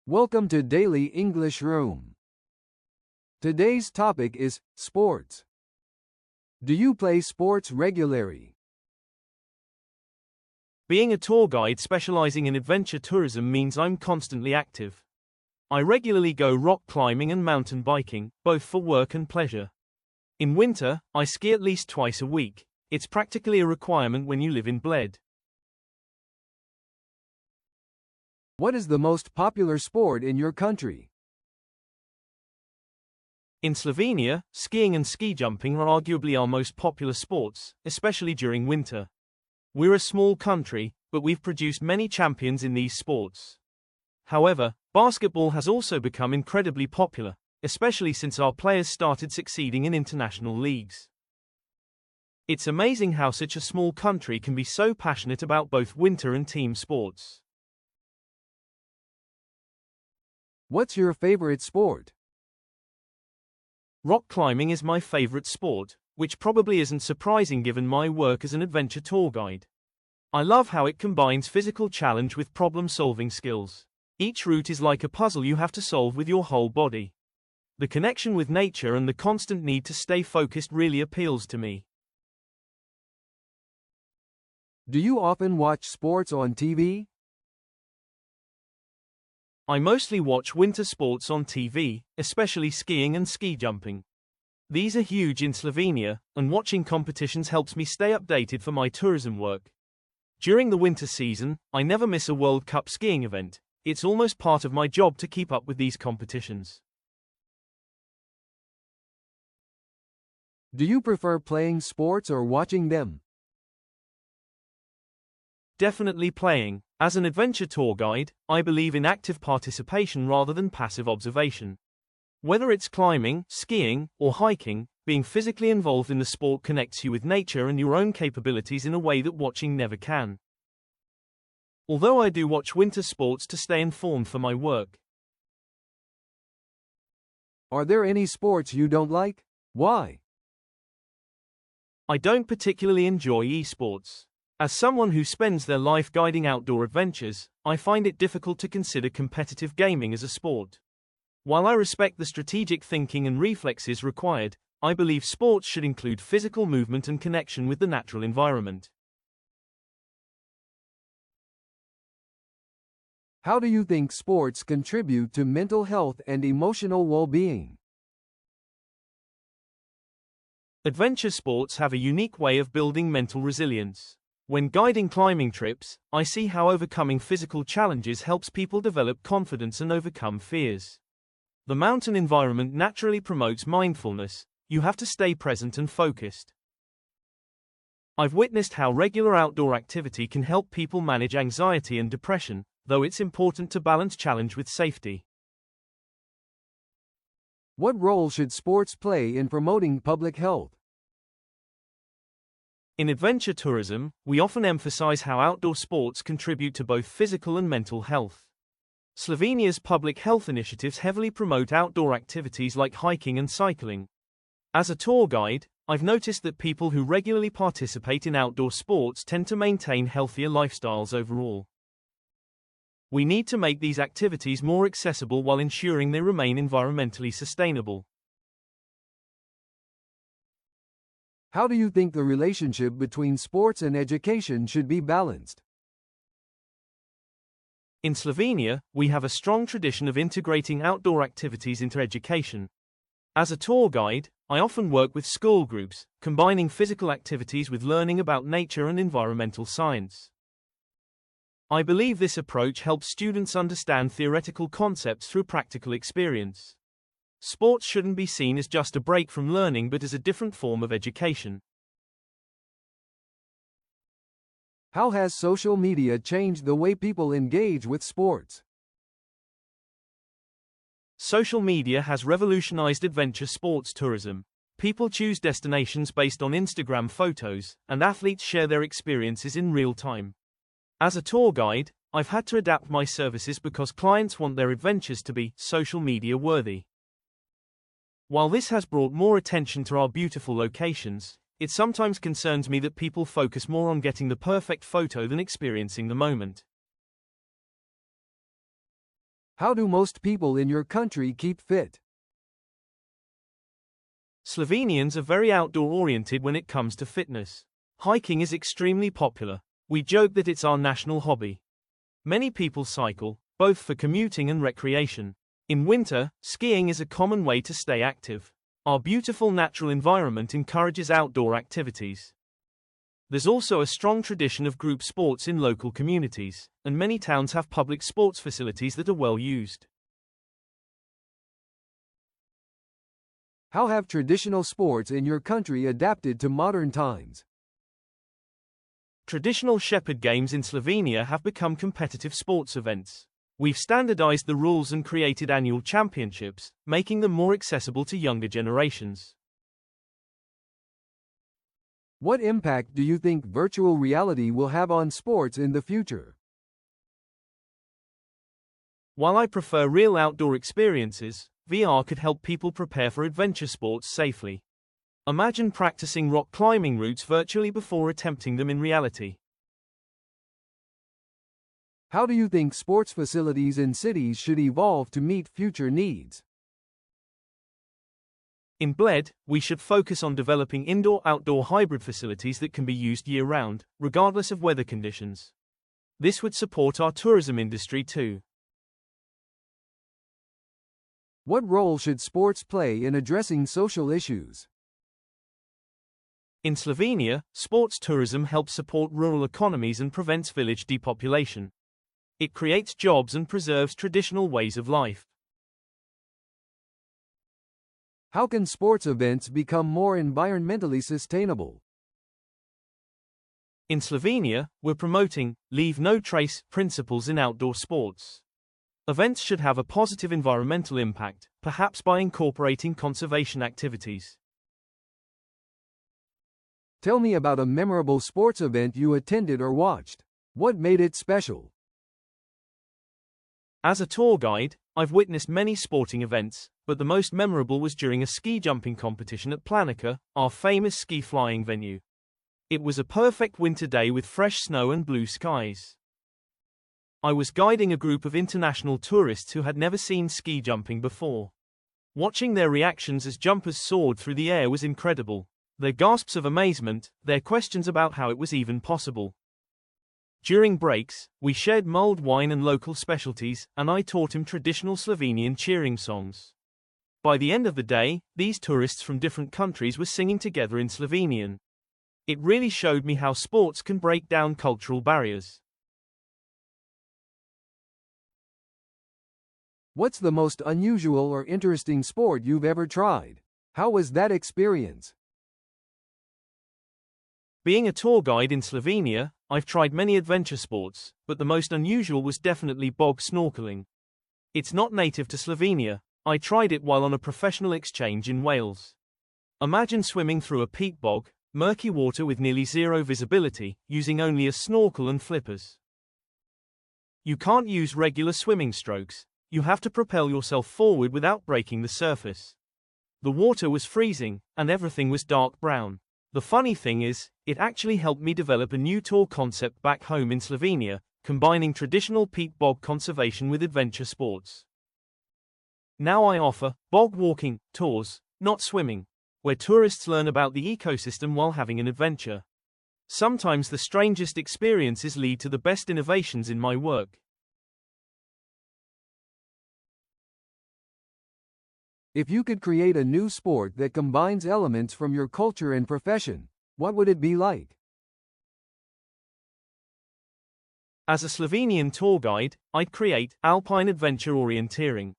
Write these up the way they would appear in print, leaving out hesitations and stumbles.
Welcome to Daily English Room. Today's topic is sports. Do you play sports regularly? Being a tour guide specializing in adventure tourism means I'm constantly active. I regularly go rock climbing and mountain biking, both for work and pleasure. In winter, I ski at least twice a week. It's practically a requirement when you live in Bled. What is the most popular sport in your country? In Slovenia, skiing and ski jumping are arguably our most popular sports, especially during winter. We're a small country, but we've produced many champions in these sports. However, basketball has also become incredibly popular, especially since our players started succeeding in international leagues. It's amazing how such a small country can be so passionate about both winter and team sports. What's your favorite sport? Rock climbing is my favorite sport, which probably isn't surprising given my work as an adventure tour guide. I love how it combines physical challenge with problem-solving skills. Each route is like a puzzle you have to solve with your whole body. The connection with nature and the constant need to stay focused really appeals to me. Do you often watch sports on TV? I mostly watch winter sports on TV, especially skiing and ski jumping. These are huge in Slovenia, and watching competitions helps me stay updated for my tourism work. During the winter season, I never miss a World Cup skiing event. It's almost part of my job to keep up with these competitions. Do you prefer playing sports or watching them? Definitely playing. As an adventure tour guide, I believe in active participation rather than passive observation. Whether it's climbing, skiing, or hiking, being physically involved in the sport connects you with nature and your own capabilities in a way that watching never can. Although I do watch winter sports to stay informed for my work. Are there any sports you don't like? Why? I don't particularly enjoy esports. As someone who spends their life guiding outdoor adventures, I find it difficult to consider competitive gaming as a sport. While I respect the strategic thinking and reflexes required, I believe sports should include physical movement and connection with the natural environment. How do you think sports contribute to mental health and emotional well-being? Adventure sports have a unique way of building mental resilience. When guiding climbing trips, I see how overcoming physical challenges helps people develop confidence and overcome fears. The mountain environment naturally promotes mindfulness. You have to stay present and focused. I've witnessed how regular outdoor activity can help people manage anxiety and depression, though it's important to balance challenge with safety. What role should sports play in promoting public health? In adventure tourism, we often emphasize how outdoor sports contribute to both physical and mental health. Slovenia's public health initiatives heavily promote outdoor activities like hiking and cycling. As a tour guide, I've noticed that people who regularly participate in outdoor sports tend to maintain healthier lifestyles overall. We need to make these activities more accessible while ensuring they remain environmentally sustainable. How do you think the relationship between sports and education should be balanced? In Slovenia, we have a strong tradition of integrating outdoor activities into education. As a tour guide, I often work with school groups, combining physical activities with learning about nature and environmental science. I believe this approach helps students understand theoretical concepts through practical experience. Sports shouldn't be seen as just a break from learning but as a different form of education. How has social media changed the way people engage with sports? Social media has revolutionized adventure sports tourism. People choose destinations based on Instagram photos, and athletes share their experiences in real time. As a tour guide, I've had to adapt my services because clients want their adventures to be social media worthy. While this has brought more attention to our beautiful locations, it sometimes concerns me that people focus more on getting the perfect photo than experiencing the moment. How do most people in your country keep fit? Slovenians are very outdoor-oriented when it comes to fitness. Hiking is extremely popular. We joke that it's our national hobby. Many people cycle, both for commuting and recreation. In winter, skiing is a common way to stay active. Our beautiful natural environment encourages outdoor activities. There's also a strong tradition of group sports in local communities, and many towns have public sports facilities that are well used. How have traditional sports in your country adapted to modern times? Traditional shepherd games in Slovenia have become competitive sports events. We've standardized the rules and created annual championships, making them more accessible to younger generations. What impact do you think virtual reality will have on sports in the future? While I prefer real outdoor experiences, VR could help people prepare for adventure sports safely. Imagine practicing rock climbing routes virtually before attempting them in reality. How do you think sports facilities in cities should evolve to meet future needs? In Bled, we should focus on developing indoor-outdoor hybrid facilities that can be used year-round, regardless of weather conditions. This would support our tourism industry too. What role should sports play in addressing social issues? In Slovenia, sports tourism helps support rural economies and prevents village depopulation. It creates jobs and preserves traditional ways of life. How can sports events become more environmentally sustainable? In Slovenia, we're promoting leave no trace principles in outdoor sports. Events should have a positive environmental impact, perhaps by incorporating conservation activities. Tell me about a memorable sports event you attended or watched. What made it special? As a tour guide, I've witnessed many sporting events, but the most memorable was during a ski jumping competition at Planica, our famous ski flying venue. It was a perfect winter day with fresh snow and blue skies. I was guiding a group of international tourists who had never seen ski jumping before. Watching their reactions as jumpers soared through the air was incredible. Their gasps of amazement, their questions about how it was even possible. During breaks, we shared mulled wine and local specialties, and I taught him traditional Slovenian cheering songs. By the end of the day, these tourists from different countries were singing together in Slovenian. It really showed me how sports can break down cultural barriers. What's the most unusual or interesting sport you've ever tried? How was that experience? Being a tour guide in Slovenia, I've tried many adventure sports, but the most unusual was definitely bog snorkeling. It's not native to Slovenia. I tried it while on a professional exchange in Wales. Imagine swimming through a peat bog, murky water with nearly zero visibility, using only a snorkel and flippers. You can't use regular swimming strokes. You have to propel yourself forward without breaking the surface. The water was freezing, and everything was dark brown. The funny thing is, it actually helped me develop a new tour concept back home in Slovenia, combining traditional peat bog conservation with adventure sports. Now I offer bog walking tours, not swimming, where tourists learn about the ecosystem while having an adventure. Sometimes the strangest experiences lead to the best innovations in my work. If you could create a new sport that combines elements from your culture and profession, what would it be like? As a Slovenian tour guide, I'd create alpine adventure orienteering.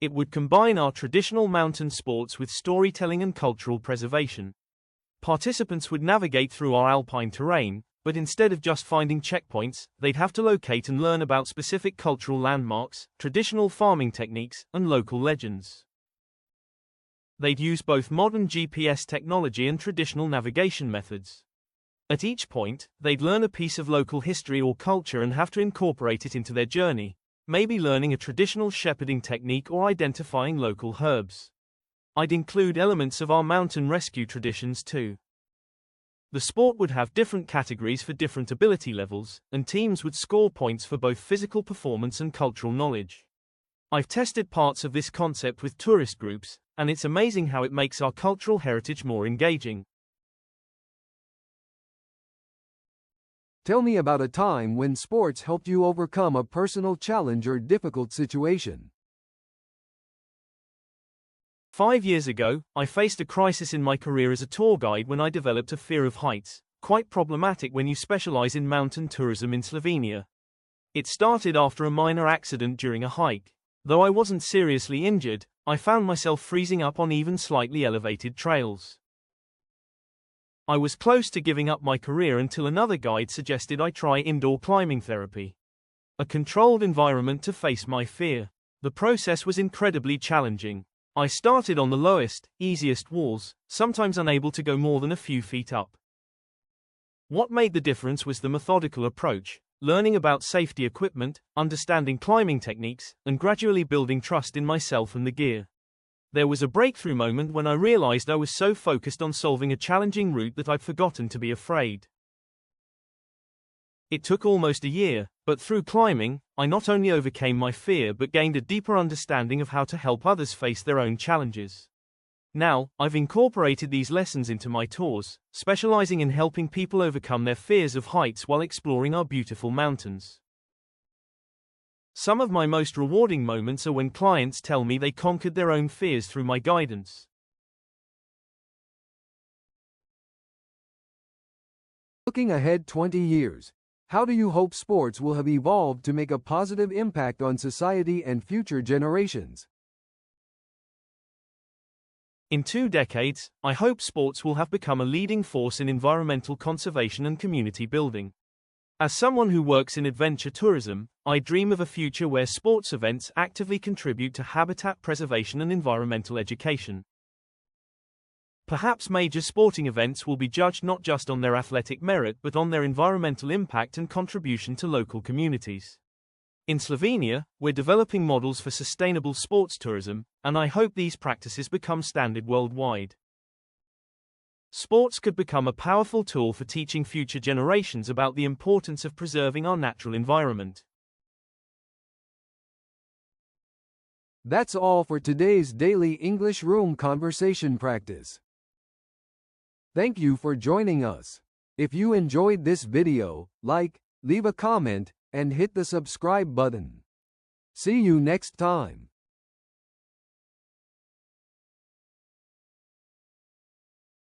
It would combine our traditional mountain sports with storytelling and cultural preservation. Participants would navigate through our alpine terrain, but instead of just finding checkpoints, they'd have to locate and learn about specific cultural landmarks, traditional farming techniques, and local legends. They'd use both modern GPS technology and traditional navigation methods. At each point, they'd learn a piece of local history or culture and have to incorporate it into their journey, maybe learning a traditional shepherding technique or identifying local herbs. I'd include elements of our mountain rescue traditions too. The sport would have different categories for different ability levels, and teams would score points for both physical performance and cultural knowledge. I've tested parts of this concept with tourist groups, and it's amazing how it makes our cultural heritage more engaging. Tell me about a time when sports helped you overcome a personal challenge or difficult situation. 5 years ago, I faced a crisis in my career as a tour guide when I developed a fear of heights, quite problematic when you specialize in mountain tourism in Slovenia. It started after a minor accident during a hike. Though I wasn't seriously injured, I found myself freezing up on even slightly elevated trails. I was close to giving up my career until another guide suggested I try indoor climbing therapy. A controlled environment to face my fear. The process was incredibly challenging. I started on the lowest, easiest walls, sometimes unable to go more than a few feet up. What made the difference was the methodical approach, learning about safety equipment, understanding climbing techniques, and gradually building trust in myself and the gear. There was a breakthrough moment when I realized I was so focused on solving a challenging route that I'd forgotten to be afraid. It took almost a year, but through climbing, I not only overcame my fear but gained a deeper understanding of how to help others face their own challenges. Now, I've incorporated these lessons into my tours, specializing in helping people overcome their fears of heights while exploring our beautiful mountains. Some of my most rewarding moments are when clients tell me they conquered their own fears through my guidance. Looking ahead 20 years, how do you hope sports will have evolved to make a positive impact on society and future generations? In 2 decades, I hope sports will have become a leading force in environmental conservation and community building. As someone who works in adventure tourism, I dream of a future where sports events actively contribute to habitat preservation and environmental education. Perhaps major sporting events will be judged not just on their athletic merit but on their environmental impact and contribution to local communities. In Slovenia, we're developing models for sustainable sports tourism, and I hope these practices become standard worldwide. Sports could become a powerful tool for teaching future generations about the importance of preserving our natural environment. That's all for today's Daily English Room Conversation Practice. Thank you for joining us. If you enjoyed this video, like, leave a comment, and hit the subscribe button. See you next time.